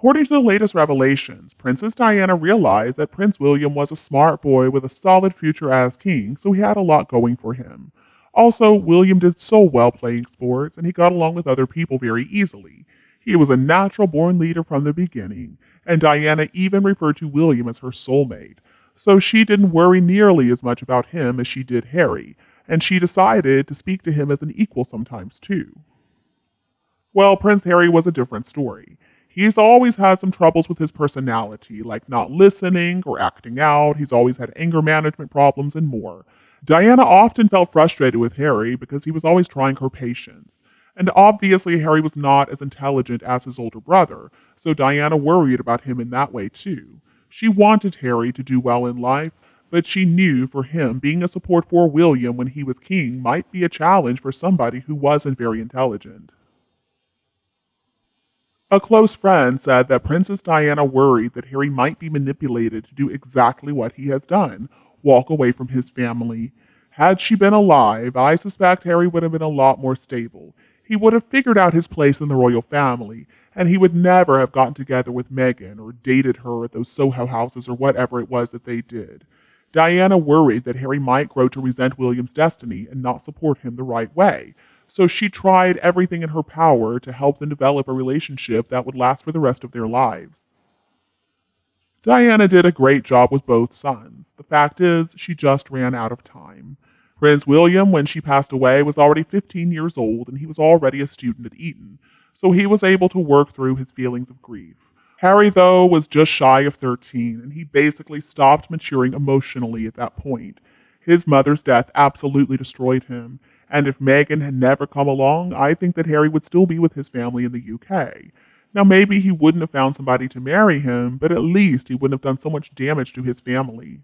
According to the latest revelations, Princess Diana realized that Prince William was a smart boy with a solid future as king, so he had a lot going for him. Also, William did so well playing sports, and he got along with other people very easily. He was a natural born leader from the beginning, and Diana even referred to William as her soulmate. So she didn't worry nearly as much about him as she did Harry, and she decided to speak to him as an equal sometimes too. Well, Prince Harry was a different story. He's always had some troubles with his personality, like not listening or acting out. He's always had anger management problems and more. Diana often felt frustrated with Harry because he was always trying her patience. And obviously, Harry was not as intelligent as his older brother, so Diana worried about him in that way too. She wanted Harry to do well in life, but she knew for him being a support for William when he was king might be a challenge for somebody who wasn't very intelligent. A close friend said that Princess Diana worried that Harry might be manipulated to do exactly what he has done, walk away from his family. Had she been alive, I suspect Harry would have been a lot more stable. He would have figured out his place in the royal family, and he would never have gotten together with Meghan or dated her at those Soho houses or whatever it was that they did. Diana worried that Harry might grow to resent William's destiny and not support him the right way, so she tried everything in her power to help them develop a relationship that would last for the rest of their lives. Diana did a great job with both sons. The fact is, she just ran out of time. Prince William, when she passed away, was already 15 years old and he was already a student at Eton, so he was able to work through his feelings of grief. Harry, though, was just shy of 13 and he basically stopped maturing emotionally at that point. His mother's death absolutely destroyed him, and if Meghan had never come along, I think that Harry would still be with his family in the UK. Now, maybe he wouldn't have found somebody to marry him, but at least he wouldn't have done so much damage to his family.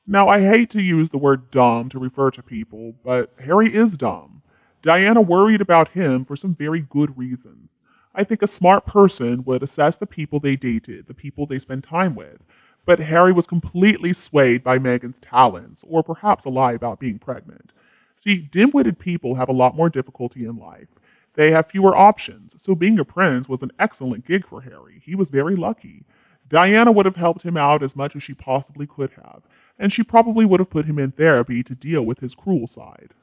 Now, I hate to use the word dumb to refer to people, but Harry is dumb. Diana worried about him for some very good reasons. I think a smart person would assess the people they dated, the people they spent time with, but Harry was completely swayed by Meghan's talents, or perhaps a lie about being pregnant. See, dim-witted people have a lot more difficulty in life. They have fewer options, so being a prince was an excellent gig for Harry. He was very lucky. Diana would have helped him out as much as she possibly could have, and she probably would have put him in therapy to deal with his cruel side.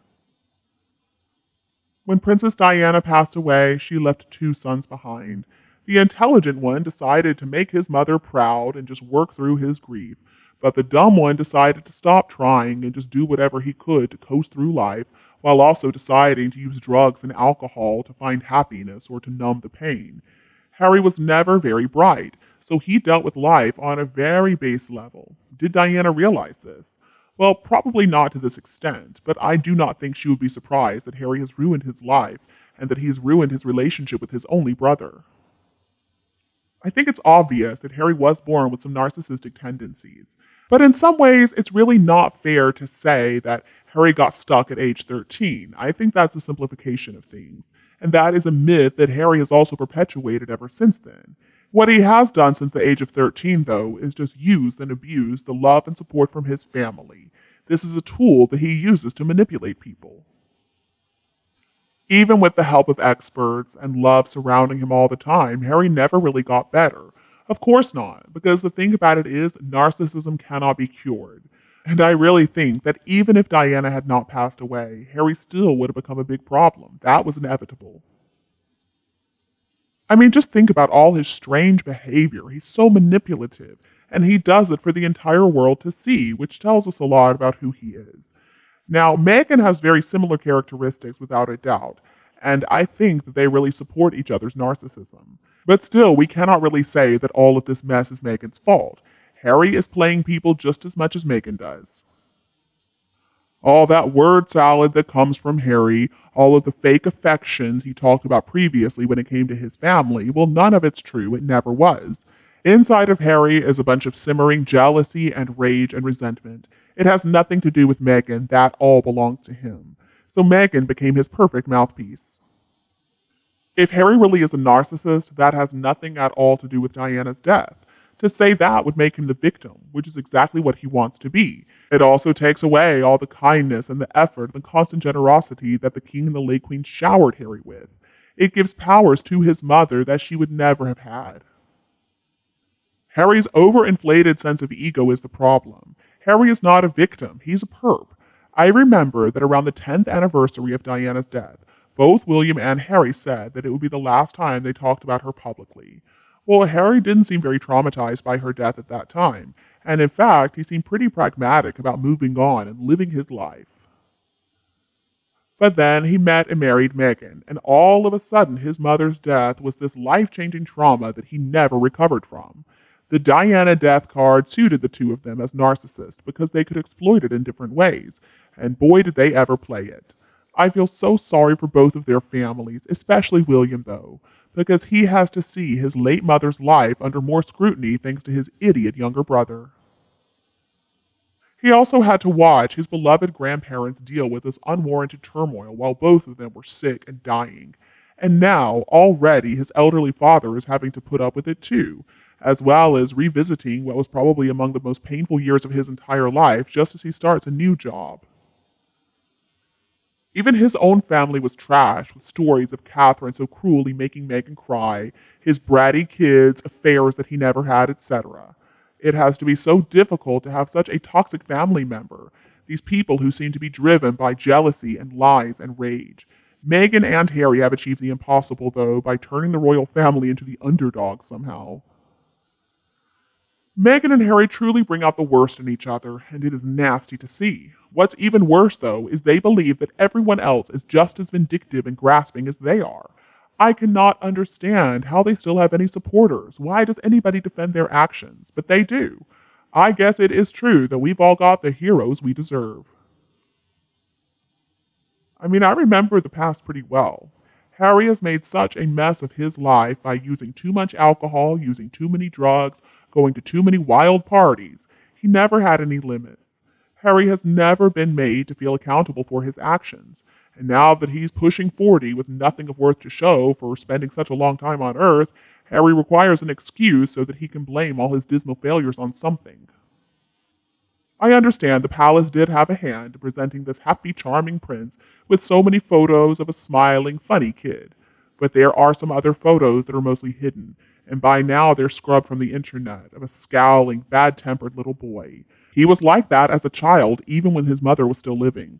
When Princess Diana passed away, she left two sons behind. The intelligent one decided to make his mother proud and just work through his grief, but the dumb one decided to stop trying and just do whatever he could to coast through life, while also deciding to use drugs and alcohol to find happiness or to numb the pain. Harry was never very bright, so he dealt with life on a very base level. Did Diana realize this? Well, probably not to this extent, but I do not think she would be surprised that Harry has ruined his life and that he has ruined his relationship with his only brother. I think it's obvious that Harry was born with some narcissistic tendencies, but in some ways, it's really not fair to say that Harry got stuck at age 13. I think that's a simplification of things, and that is a myth that Harry has also perpetuated ever since then. What he has done since the age of 13, though, is just used and abused the love and support from his family. This is a tool that he uses to manipulate people. Even with the help of experts and love surrounding him all the time, Harry never really got better. Of course not, because the thing about it is, narcissism cannot be cured. And I really think that even if Diana had not passed away, Harry still would have become a big problem. That was inevitable. I mean, just think about all his strange behavior. He's so manipulative, and he does it for the entire world to see, which tells us a lot about who he is. Now, Meghan has very similar characteristics without a doubt, and I think that they really support each other's narcissism. But still, we cannot really say that all of this mess is Meghan's fault. Harry is playing people just as much as Meghan does. All that word salad that comes from Harry, all of the fake affections he talked about previously when it came to his family, well, none of it's true. It never was. Inside of Harry is a bunch of simmering jealousy and rage and resentment. It has nothing to do with Meghan. That all belongs to him. So Meghan became his perfect mouthpiece. If Harry really is a narcissist, that has nothing at all to do with Diana's death. To say that would make him the victim, which is exactly what he wants to be. It also takes away all the kindness and the effort and the constant generosity that the king and the late queen showered Harry with. It gives powers to his mother that she would never have had. Harry's overinflated sense of ego is the problem. Harry is not a victim, he's a perp. I remember that around the 10th anniversary of Diana's death, both William and Harry said that it would be the last time they talked about her publicly. Well, Harry didn't seem very traumatized by her death at that time, and in fact, he seemed pretty pragmatic about moving on and living his life. But then he met and married Meghan, and all of a sudden his mother's death was this life-changing trauma that he never recovered from. The Diana death card suited the two of them as narcissists because they could exploit it in different ways, and boy did they ever play it. I feel so sorry for both of their families, especially William though, because he has to see his late mother's life under more scrutiny thanks to his idiot younger brother. He also had to watch his beloved grandparents deal with this unwarranted turmoil while both of them were sick and dying. And now, already, his elderly father is having to put up with it too, as well as revisiting what was probably among the most painful years of his entire life just as he starts a new job. Even his own family was trashed with stories of Catherine so cruelly making Meghan cry, his bratty kids, affairs that he never had, etc. It has to be so difficult to have such a toxic family member, these people who seem to be driven by jealousy and lies and rage. Meghan and Harry have achieved the impossible, though, by turning the royal family into the underdog somehow. Meghan and Harry truly bring out the worst in each other, and it is nasty to see. What's even worse, though, is they believe that everyone else is just as vindictive and grasping as they are. I cannot understand how they still have any supporters. Why does anybody defend their actions? But they do. I guess it is true that we've all got the heroes we deserve. I remember the past pretty well. Harry has made such a mess of his life by using too much alcohol, using too many drugs, going to too many wild parties. He never had any limits. Harry has never been made to feel accountable for his actions. And now that he's pushing 40 with nothing of worth to show for spending such a long time on Earth, Harry requires an excuse so that he can blame all his dismal failures on something. I understand the palace did have a hand in presenting this happy, charming prince with so many photos of a smiling, funny kid. But there are some other photos that are mostly hidden, and by now they're scrubbed from the internet, of a scowling, bad-tempered little boy. He was like that as a child, even when his mother was still living.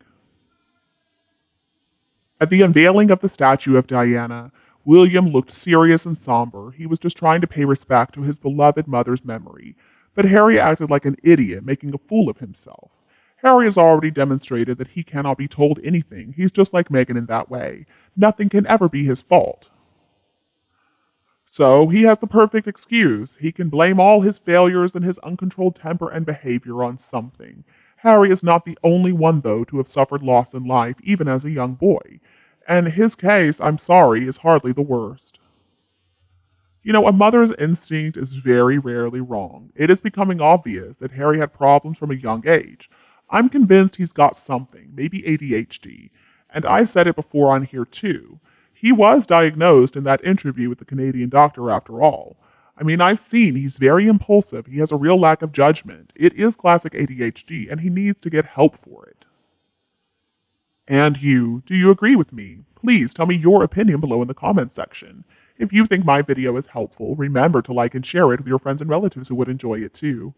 At the unveiling of the statue of Diana, William looked serious and somber. He was just trying to pay respect to his beloved mother's memory. But Harry acted like an idiot, making a fool of himself. Harry has already demonstrated that he cannot be told anything. He's just like Meghan in that way. Nothing can ever be his fault. So he has the perfect excuse. He can blame all his failures and his uncontrolled temper and behavior on something. Harry is not the only one, though, to have suffered loss in life, even as a young boy. And his case, I'm sorry, is hardly the worst. A mother's instinct is very rarely wrong. It is becoming obvious that Harry had problems from a young age. I'm convinced he's got something, maybe ADHD. And I've said it before on here too. He was diagnosed in that interview with the Canadian doctor after all. I've seen he's very impulsive. He has a real lack of judgment. It is classic ADHD, and he needs to get help for it. And you, do you agree with me? Please tell me your opinion below in the comments section. If you think my video is helpful, remember to like and share it with your friends and relatives who would enjoy it too.